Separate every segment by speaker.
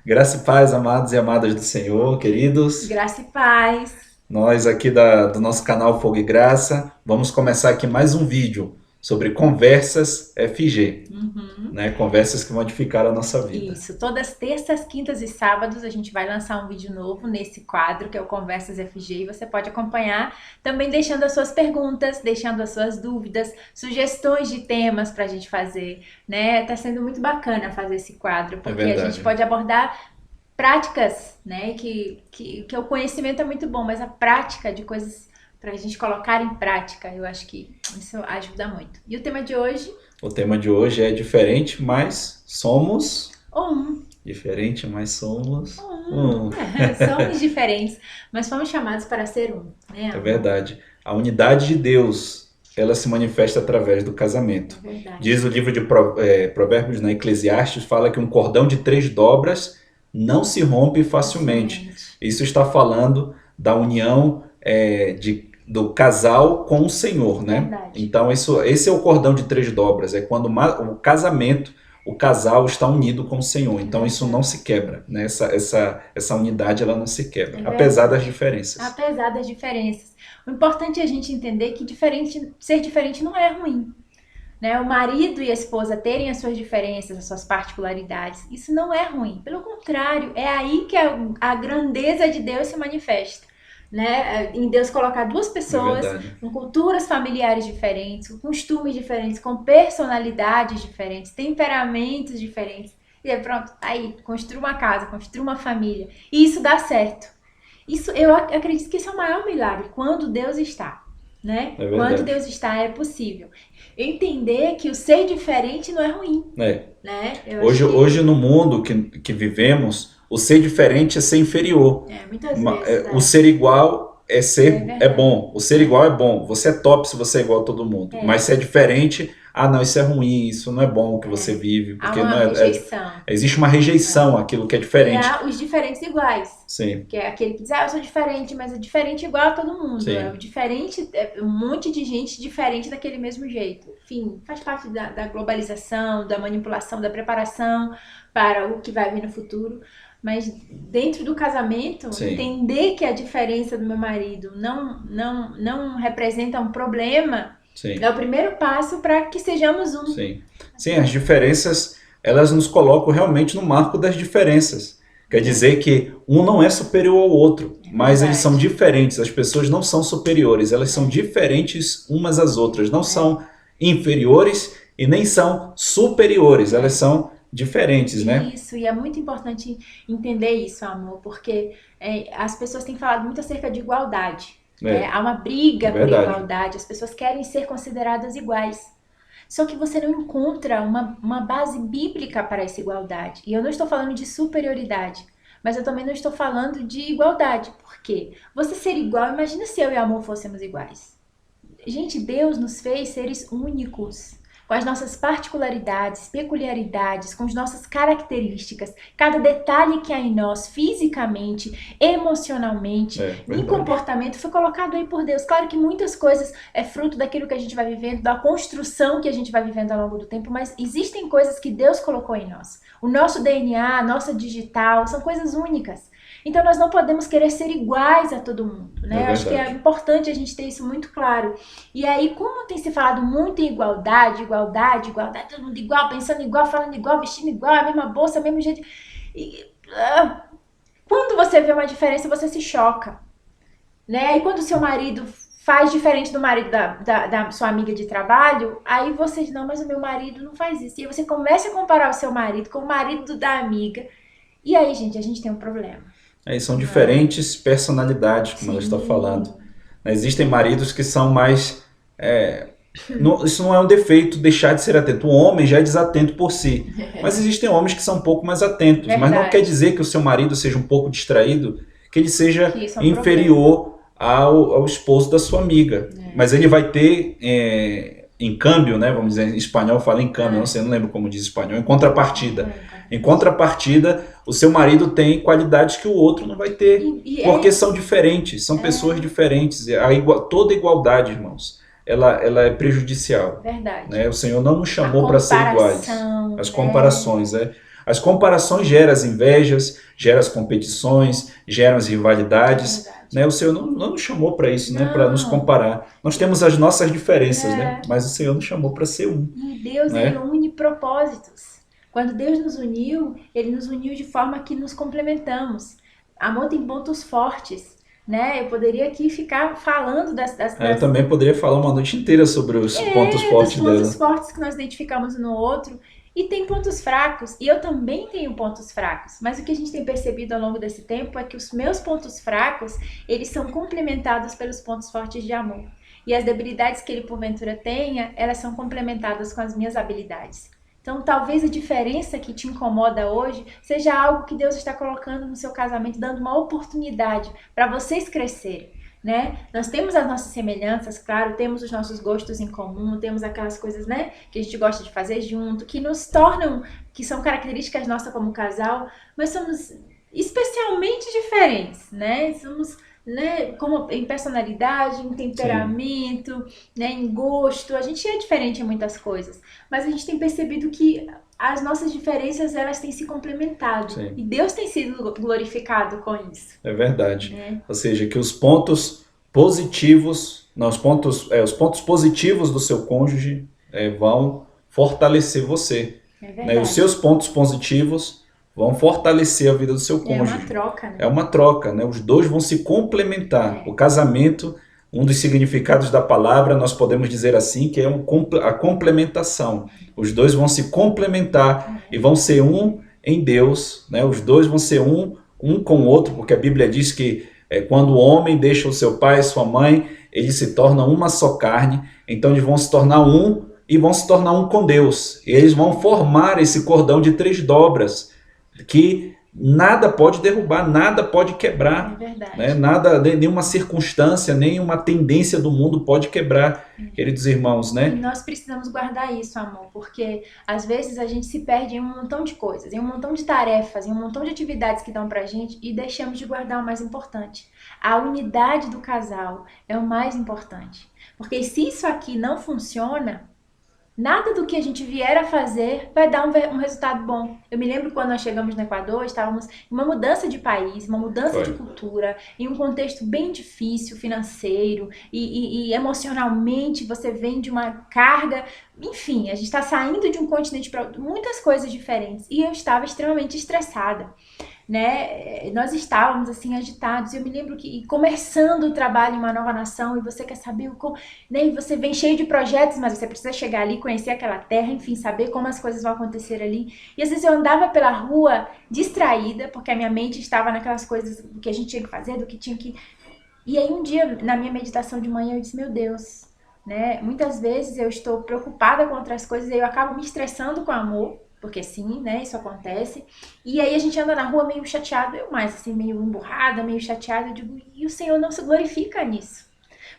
Speaker 1: Graça e paz, amados e amadas do Senhor, queridos.
Speaker 2: Graça e paz.
Speaker 1: Nós aqui do nosso canal Fogo e Graça, vamos começar aqui mais um vídeo sobre conversas FG,
Speaker 2: Uhum.
Speaker 1: né? Conversas que modificaram a nossa vida.
Speaker 2: Isso, todas terças, quintas e sábados a gente vai lançar um vídeo novo nesse quadro que é o Conversas FG e você pode acompanhar também deixando as suas perguntas, deixando as suas dúvidas, sugestões de temas para a gente fazer, né? Tá sendo muito bacana fazer esse quadro
Speaker 1: É
Speaker 2: porque a gente
Speaker 1: verdade,
Speaker 2: pode abordar práticas, né? Que o conhecimento é muito bom, mas a prática de coisas para a gente colocar em prática, eu acho que isso ajuda muito. E o tema de hoje,
Speaker 1: o tema de hoje é diferente, mas somos
Speaker 2: um.
Speaker 1: diferente, mas somos
Speaker 2: Um.
Speaker 1: um.
Speaker 2: Somos diferentes, mas fomos chamados para ser um, né,
Speaker 1: É
Speaker 2: amor?
Speaker 1: verdade. A unidade de Deus, ela se manifesta através do casamento.
Speaker 2: É verdade.
Speaker 1: Diz o livro de Provérbios, na Eclesiastes, fala que um cordão de 3 dobras não se rompe facilmente.
Speaker 2: Facilmente.
Speaker 1: Isso está falando da união do casal com o Senhor, né?
Speaker 2: Verdade.
Speaker 1: Então, esse é o cordão de 3 dobras. É quando o casamento, o casal está unido com o Senhor.
Speaker 2: É
Speaker 1: Então, isso não
Speaker 2: verdade.
Speaker 1: se quebra, né? Essa unidade, ela não se quebra,
Speaker 2: É
Speaker 1: apesar das
Speaker 2: verdade.
Speaker 1: diferenças.
Speaker 2: Apesar das diferenças. O importante é a gente entender que ser diferente não é ruim. Né? O marido e a esposa terem as suas diferenças, as suas particularidades, isso não é ruim. Pelo contrário, é aí que a grandeza de Deus se manifesta. Né? Em Deus colocar duas
Speaker 1: É
Speaker 2: pessoas
Speaker 1: verdade.
Speaker 2: com culturas familiares diferentes, com costumes diferentes, com personalidades diferentes, temperamentos diferentes. E aí, pronto, aí, construa uma casa, construa uma família. E isso dá certo. Isso, eu acredito que isso é o maior milagre, quando Deus está, né?
Speaker 1: É
Speaker 2: Quando
Speaker 1: verdade.
Speaker 2: Deus está, é possível. Entender que o ser diferente não é ruim,
Speaker 1: É.
Speaker 2: né? Eu acho
Speaker 1: Hoje
Speaker 2: que
Speaker 1: no mundo que vivemos, o ser diferente é ser inferior.
Speaker 2: muitas vezes
Speaker 1: O ser igual
Speaker 2: é
Speaker 1: é
Speaker 2: verdade.
Speaker 1: bom. O ser igual é bom. Você é top se você é igual a todo mundo. Mas se é diferente, ah, não, isso é ruim, isso não é bom o que você vive,
Speaker 2: Há
Speaker 1: porque
Speaker 2: uma
Speaker 1: não
Speaker 2: rejeição.
Speaker 1: existe uma rejeição àquilo que é
Speaker 2: E
Speaker 1: diferente.
Speaker 2: há os diferentes iguais.
Speaker 1: Sim,
Speaker 2: Que é aquele que diz, ah, eu sou diferente, mas é diferente igual a todo mundo. É o
Speaker 1: sim,
Speaker 2: diferente, é um monte de gente diferente daquele mesmo jeito. Enfim, faz parte da globalização, da manipulação, da preparação para o que vai vir no futuro. Mas dentro do casamento,
Speaker 1: sim,
Speaker 2: entender que a diferença do meu marido não representa um problema é
Speaker 1: sim,
Speaker 2: o primeiro passo para que sejamos um.
Speaker 1: sim. Sim, as diferenças, elas nos colocam realmente no marco das diferenças. Quer dizer que um não é superior ao outro,
Speaker 2: É
Speaker 1: mas eles são
Speaker 2: verdade.
Speaker 1: diferentes. As pessoas não são superiores, elas são diferentes umas às outras. Não são inferiores e nem são superiores, elas são diferentes, né?
Speaker 2: Isso, e é muito importante entender isso, amor, porque as pessoas têm falado muito acerca de igualdade, né?
Speaker 1: É,
Speaker 2: Há uma
Speaker 1: é
Speaker 2: briga por
Speaker 1: verdade.
Speaker 2: igualdade, as pessoas querem ser consideradas iguais. Só que você não encontra uma base bíblica para essa igualdade. E eu não estou falando de superioridade, mas eu também não estou falando de igualdade. Por quê? Você ser igual, imagina se eu e amor fôssemos iguais. Gente, Deus nos fez seres únicos, com as nossas particularidades, peculiaridades, com as nossas características, cada detalhe que há em nós, fisicamente,
Speaker 1: É
Speaker 2: emocionalmente, em
Speaker 1: verdade.
Speaker 2: comportamento, foi colocado aí por Deus. Claro que muitas coisas é fruto daquilo que a gente vai vivendo, da construção que a gente vai vivendo ao longo do tempo, mas existem coisas que Deus colocou em nós. O nosso DNA, a nossa digital, são coisas únicas. Então nós não podemos querer ser iguais a todo mundo,
Speaker 1: É
Speaker 2: né? Eu acho que é
Speaker 1: verdade.
Speaker 2: importante a gente ter isso muito claro. E aí, como tem se falado muito em igualdade, igualdade, igualdade, todo mundo igual, pensando igual, falando igual, vestindo igual, a mesma bolsa, o mesmo jeito. E, quando você vê uma diferença, você se choca, né? E quando o seu marido faz diferente do marido da sua amiga de trabalho, aí você diz, não, mas o meu marido não faz isso. E aí você começa a comparar o seu marido com o marido da amiga. E aí, gente, a gente tem um problema.
Speaker 1: Aí são
Speaker 2: Né?
Speaker 1: diferentes personalidades, como ela está falando.
Speaker 2: Sim,
Speaker 1: Existem maridos que são mais. Isso não é um defeito deixar de ser atento. O homem já é desatento por si. Mas existem homens que são um pouco mais atentos. Mas não quer
Speaker 2: verdade.
Speaker 1: dizer que o seu marido seja um pouco distraído, que ele seja
Speaker 2: Que isso é um problema.
Speaker 1: inferior ao esposo da sua amiga. Mas ele vai ter, em câmbio, né, vamos dizer, em espanhol fala em câmbio, não sei, não lembro como diz em espanhol, em contrapartida.
Speaker 2: É,
Speaker 1: Em
Speaker 2: contrapartida.
Speaker 1: contrapartida, o seu marido tem qualidades que o outro não vai ter.
Speaker 2: E
Speaker 1: Porque
Speaker 2: é,
Speaker 1: são diferentes, são pessoas diferentes. Toda igualdade, irmãos, ela é prejudicial.
Speaker 2: verdade.
Speaker 1: Né? O Senhor não nos
Speaker 2: A
Speaker 1: chamou para ser iguais.
Speaker 2: comparação,
Speaker 1: As
Speaker 2: né?
Speaker 1: comparações, é. As comparações geram as invejas, geram as competições, geram as rivalidades. Né? O Senhor não nos chamou para isso, né? Para nos comparar. Nós temos as nossas diferenças, né? Mas o Senhor nos chamou para ser um.
Speaker 2: E Deus,
Speaker 1: né?
Speaker 2: ele une propósitos. Quando Deus nos uniu, ele nos uniu de forma que nos complementamos. Amor tem pontos fortes, né? Eu poderia aqui ficar falando
Speaker 1: Eu também poderia falar uma noite inteira sobre os pontos fortes dela.
Speaker 2: Dos pontos fortes que nós identificamos um no outro. E tem pontos fracos, e eu também tenho pontos fracos. Mas o que a gente tem percebido ao longo desse tempo é que os meus pontos fracos, eles são complementados pelos pontos fortes de amor. E as debilidades que ele porventura tenha, elas são complementadas com as minhas habilidades. Então, talvez a diferença que te incomoda hoje seja algo que Deus está colocando no seu casamento, dando uma oportunidade para vocês crescerem. Né? Nós temos as nossas semelhanças, claro, temos os nossos gostos em comum, temos aquelas coisas, né, que a gente gosta de fazer junto, que nos tornam, que são características nossas como casal, mas somos especialmente diferentes, né? Somos, né, como em personalidade, em temperamento, né, em gosto, a gente é diferente em muitas coisas, mas a gente tem percebido que as nossas diferenças, elas têm se complementado. Sim. E Deus tem sido glorificado com isso.
Speaker 1: É verdade. Ou seja, que os pontos positivos, os pontos positivos do seu cônjuge vão fortalecer você. É verdade. Os seus pontos positivos vão fortalecer a vida do seu cônjuge.
Speaker 2: É uma troca, né?
Speaker 1: É uma troca, né? Os dois vão se complementar. O casamento, um dos significados da palavra, nós podemos dizer assim, que é a complementação. Os dois vão se complementar e vão ser um em Deus, né? Os dois vão ser um com o outro, porque a Bíblia diz que quando o homem deixa o seu pai e sua mãe, eles se tornam uma só carne, então eles vão se tornar um e vão se tornar um com Deus. E eles vão formar esse cordão de 3 dobras, que nada pode derrubar, nada pode quebrar.
Speaker 2: É verdade.
Speaker 1: Né? Nada, nenhuma circunstância, nenhuma tendência do mundo pode quebrar, queridos irmãos, né?
Speaker 2: E nós precisamos guardar isso, amor, porque às vezes a gente se perde em um montão de coisas, em um montão de tarefas, em um montão de atividades que dão pra gente e deixamos de guardar o mais importante. A unidade do casal é o mais importante. Porque se isso aqui não funciona, nada do que a gente vier a fazer vai dar um resultado bom. Eu me lembro quando nós chegamos no Equador, estávamos em uma mudança de país, uma mudança de cultura, em um contexto bem difícil, financeiro e emocionalmente você vem de uma carga. Enfim, a gente está saindo de um continente para outro, muitas coisas diferentes. E eu estava extremamente estressada. Né? Nós estávamos assim agitados. Eu me lembro que começando o trabalho em uma nova nação e você quer saber né? E você vem cheio de projetos, mas você precisa chegar ali, conhecer aquela terra, enfim, saber como as coisas vão acontecer ali. E às vezes eu andava pela rua distraída, porque a minha mente estava naquelas coisas do que a gente tinha que fazer, do que tinha que... E aí um dia, na minha meditação de manhã, eu disse, meu Deus, né? Muitas vezes eu estou preocupada com outras coisas e eu acabo me estressando com amor. Porque sim, né, isso acontece. E aí a gente anda na rua meio chateado, eu mais assim, meio emburrada, meio chateada. Eu digo, e o Senhor não se glorifica nisso.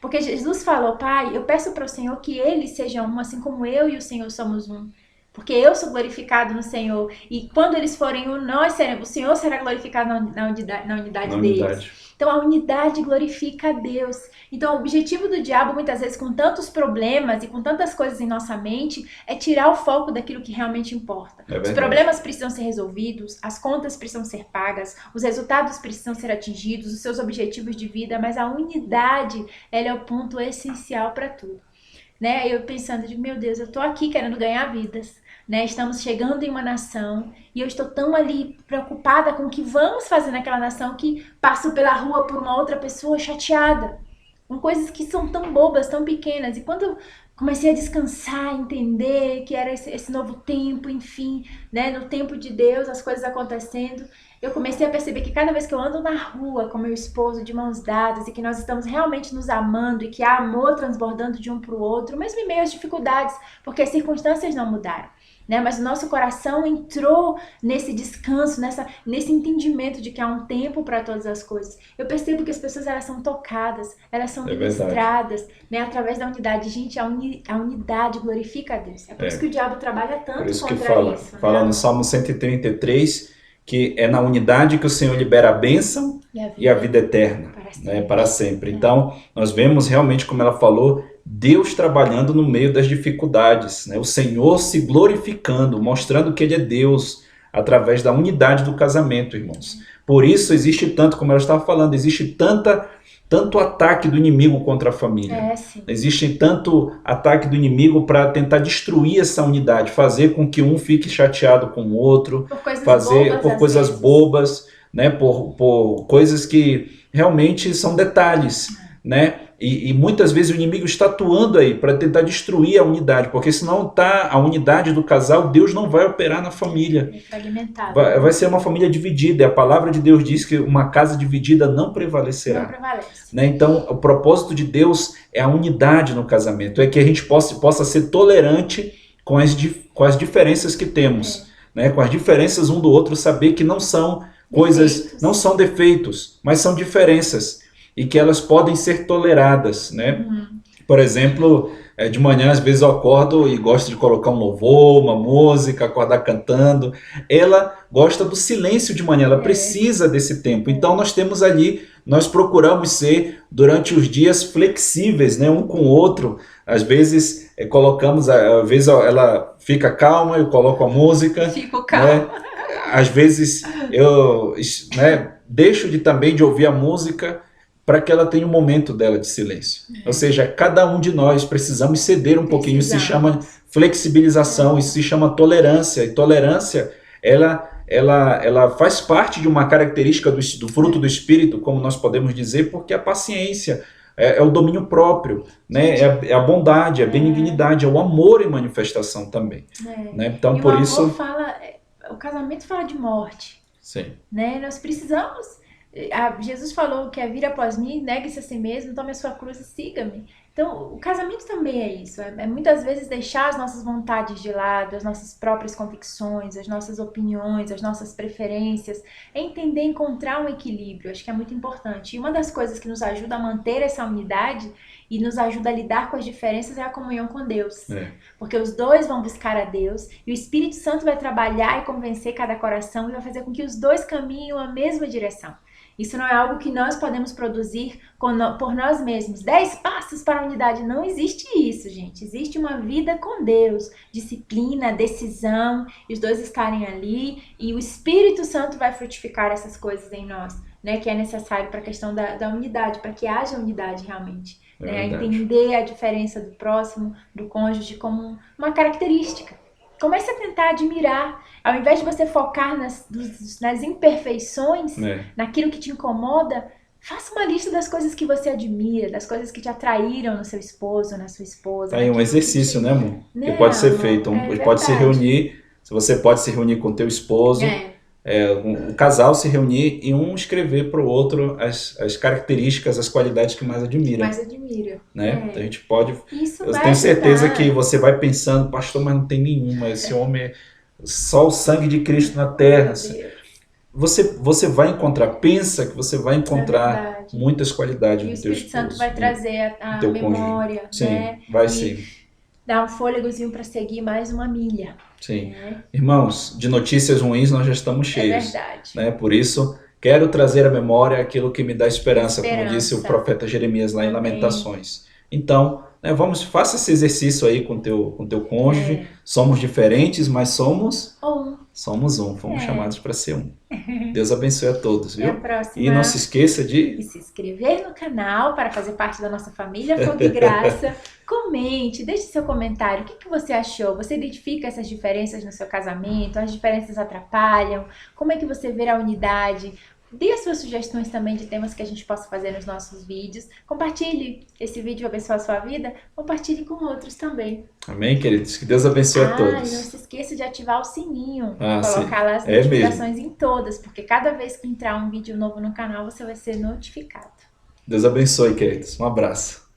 Speaker 2: Porque Jesus falou, Pai, eu peço para o Senhor que eles sejam um, assim como eu e o Senhor somos um. Porque eu sou glorificado no Senhor. E quando eles forem um, o Senhor será glorificado na unidade deles. Então a unidade glorifica a Deus. Então o objetivo do diabo, muitas vezes, com tantos problemas e com tantas coisas em nossa mente, é tirar o foco daquilo que realmente importa. Os problemas precisam ser resolvidos, as contas precisam ser pagas, os resultados precisam ser atingidos, os seus objetivos de vida, mas a unidade, ela é o ponto essencial para tudo. Né? Eu pensando, meu Deus, eu tô aqui querendo ganhar vidas, né? Estamos chegando em uma nação e eu estou tão ali preocupada com o que vamos fazer naquela nação que passo pela rua por uma outra pessoa chateada, com coisas que são tão bobas, tão pequenas. E quando eu comecei a descansar, entender que era esse novo tempo, enfim, né? No tempo de Deus, as coisas acontecendo, eu comecei a perceber que cada vez que eu ando na rua com meu esposo de mãos dadas e que nós estamos realmente nos amando e que há amor transbordando de um para o outro, mesmo em meio às dificuldades, porque as circunstâncias não mudaram, né? Mas o nosso coração entrou nesse descanso, nesse entendimento de que há um tempo para todas as coisas. Eu percebo que as pessoas, elas são tocadas, elas são ministradas, né? Através da unidade. Gente, a unidade glorifica a Deus. É por isso que o diabo trabalha tanto contra isso.
Speaker 1: Fala no Salmo 133, que é na unidade que o Senhor libera a bênção e a vida eterna, para sempre. Então, nós vemos realmente, como ela falou, Deus trabalhando no meio das dificuldades, né? O Senhor se glorificando, mostrando que Ele é Deus, através da unidade do casamento, irmãos. Por isso existe tanto, como ela estava falando, existe tanto ataque do inimigo contra a família. Existe tanto ataque do inimigo para tentar destruir essa unidade, fazer com que um fique chateado com o outro, por coisas bobas, né? Por coisas que realmente são detalhes, né? E muitas vezes o inimigo está atuando aí para tentar destruir a unidade, porque se não está a unidade do casal, Deus não vai operar na família.
Speaker 2: É fragmentado.
Speaker 1: Vai ser uma família dividida. E a palavra de Deus diz que uma casa dividida não prevalecerá.
Speaker 2: Não prevalece.
Speaker 1: Né? Então, o propósito de Deus é a unidade no casamento, é que a gente possa ser tolerante com as diferenças que temos, né? Com as diferenças um do outro, saber que não são coisas, não são defeitos, mas são diferenças. E que elas podem ser toleradas, né? Por exemplo, de manhã às vezes eu acordo e gosto de colocar um louvor, uma música, acordar cantando. Ela gosta do silêncio de manhã, ela precisa desse tempo. Então nós procuramos ser durante os dias flexíveis, né? Um com o outro. Às vezes às vezes ela fica calma, eu coloco a música.
Speaker 2: Fico calma.
Speaker 1: Né? Às vezes eu deixo também de ouvir a música para que ela tenha um momento dela de silêncio. Ou seja, cada um de nós precisamos ceder um pouquinho. Isso se chama flexibilização, isso se chama tolerância. E tolerância, ela faz parte de uma característica do fruto do Espírito, como nós podemos dizer, porque a paciência é o domínio próprio, né? É a bondade, é a benignidade, é o amor em manifestação também. Né? Então,
Speaker 2: e
Speaker 1: por
Speaker 2: o
Speaker 1: isso...
Speaker 2: amor o casamento fala de morte.
Speaker 1: Sim.
Speaker 2: Né? Nós precisamos... Jesus falou que vir após mim, negue-se a si mesmo, tome a sua cruz e siga-me. Então, o casamento também é isso. É muitas vezes deixar as nossas vontades de lado, as nossas próprias convicções, as nossas opiniões, as nossas preferências. É entender, encontrar um equilíbrio. Acho que é muito importante. E uma das coisas que nos ajuda a manter essa unidade e nos ajuda a lidar com as diferenças é a comunhão com Deus. Porque os dois vão buscar a Deus e o Espírito Santo vai trabalhar e convencer cada coração e vai fazer com que os dois caminhem a mesma direção. Isso não é algo que nós podemos produzir por nós mesmos. 10 passos para a unidade. Não existe isso, gente. Existe uma vida com Deus. Disciplina, decisão, e os dois estarem ali. E o Espírito Santo vai frutificar essas coisas em nós, né? Que é necessário para a questão da unidade, para que haja unidade realmente. Né? Entender a diferença do próximo, do cônjuge, como uma característica. Comece a tentar admirar, ao invés de você focar nas imperfeições, naquilo que te incomoda, faça uma lista das coisas que você admira, das coisas que te atraíram no seu esposo, na sua esposa.
Speaker 1: É um exercício, né, amor? Que pode ser feito, pode se reunir, você pode se reunir com teu esposo, um casal se reunir e um escrever para o outro as características, as qualidades que mais admira. Né? Então a gente pode... Eu tenho certeza que você vai pensando, pastor, mas não tem nenhuma, esse homem é só o sangue de Cristo na terra. Você vai encontrar, pensa que você vai encontrar muitas qualidades no teu esposo. E o Espírito
Speaker 2: Santo vai trazer a memória.
Speaker 1: Sim,
Speaker 2: né?
Speaker 1: Vai sim.
Speaker 2: Dar um fôlegozinho para seguir mais uma milha.
Speaker 1: Sim. Irmãos, de notícias ruins nós já estamos cheios.
Speaker 2: É verdade.
Speaker 1: Né? Por isso, quero trazer à memória aquilo que me dá esperança, como disse o profeta Jeremias lá em Lamentações. Então, faça esse exercício aí com teu cônjuge. Somos diferentes, mas somos um. Fomos chamados para ser um. Deus abençoe a todos, viu?
Speaker 2: Até a próxima.
Speaker 1: E não se esqueça de
Speaker 2: se inscrever no canal para fazer parte da nossa família Fogo e Graça. Comente, deixe seu comentário. O que você achou? Você identifica essas diferenças no seu casamento? As diferenças atrapalham? Como é que você vê a unidade? Dê as suas sugestões também de temas que a gente possa fazer nos nossos vídeos. Compartilhe esse vídeo abençoar a sua vida. Compartilhe com outros também.
Speaker 1: Amém, queridos? Que Deus abençoe a todos.
Speaker 2: E não se esqueça de ativar o sininho. Colocar lá as notificações em todas. Porque cada vez que entrar um vídeo novo no canal, você vai ser notificado.
Speaker 1: Deus abençoe, queridos. Um abraço.